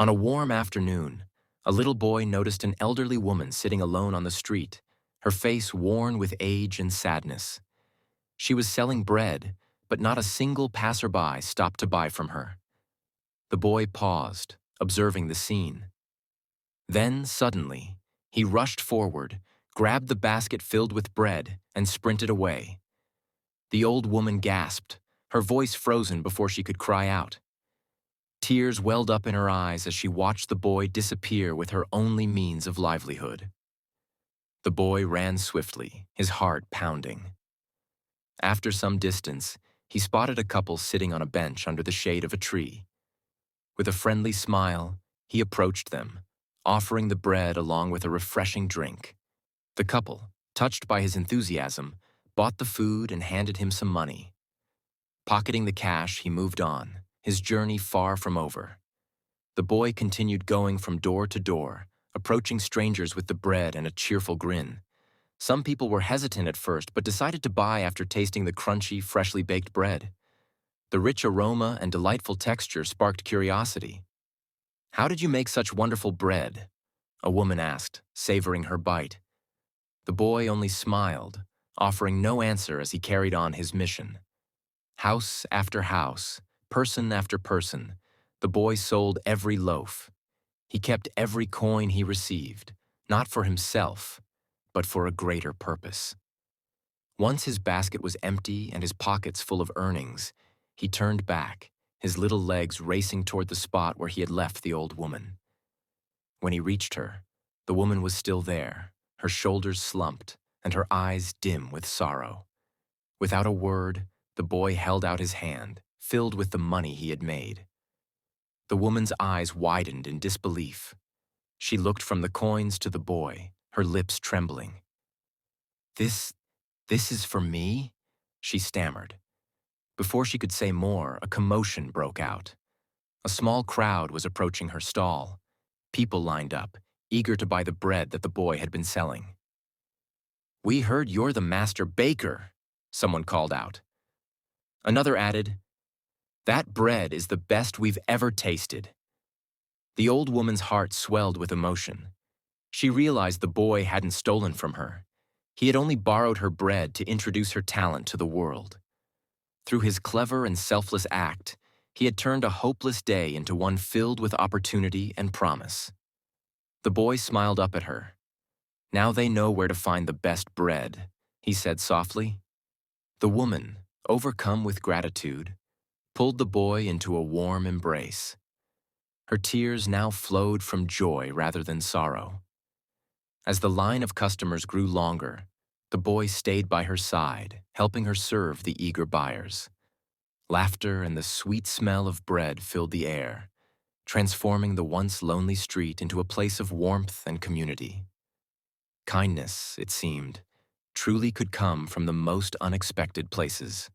On a warm afternoon, a little boy noticed an elderly woman sitting alone on the street, her face worn with age and sadness. She was selling bread, but not a single passerby stopped to buy from her. The boy paused, observing the scene. Then, suddenly, he rushed forward, grabbed the basket filled with bread, and sprinted away. The old woman gasped, her voice frozen before she could cry out. Tears welled up in her eyes as she watched the boy disappear with her only means of livelihood. The boy ran swiftly, his heart pounding. After some distance, he spotted a couple sitting on a bench under the shade of a tree. With a friendly smile, he approached them, offering the bread along with a refreshing drink. The couple, touched by his enthusiasm, bought the food and handed him some money. Pocketing the cash, he moved on, his journey far from over. The boy continued going from door to door, approaching strangers with the bread and a cheerful grin. Some people were hesitant at first, but decided to buy after tasting the crunchy, freshly baked bread. The rich aroma and delightful texture sparked curiosity. "How did you make such wonderful bread?" a woman asked, savoring her bite. The boy only smiled, offering no answer as he carried on his mission. House after house, person after person, the boy sold every loaf. He kept every coin he received, not for himself, but for a greater purpose. Once his basket was empty and his pockets full of earnings, he turned back, his little legs racing toward the spot where he had left the old woman. When he reached her, the woman was still there, her shoulders slumped and her eyes dim with sorrow. Without a word, the boy held out his hand, filled with the money he had made. The woman's eyes widened in disbelief. She looked from the coins to the boy, her lips trembling. This is for me?" she stammered. Before she could say more, a commotion broke out. A small crowd was approaching her stall. People lined up, eager to buy the bread that the boy had been selling. "We heard you're the master baker," someone called out. Another added, "That bread is the best we've ever tasted." The old woman's heart swelled with emotion. She realized the boy hadn't stolen from her. He had only borrowed her bread to introduce her talent to the world. Through his clever and selfless act, he had turned a hopeless day into one filled with opportunity and promise. The boy smiled up at her. "Now they know where to find the best bread," he said softly. The woman, overcome with gratitude, pulled the boy into a warm embrace. Her tears now flowed from joy rather than sorrow. As the line of customers grew longer, the boy stayed by her side, helping her serve the eager buyers. Laughter and the sweet smell of bread filled the air, transforming the once lonely street into a place of warmth and community. Kindness, it seemed, truly could come from the most unexpected places.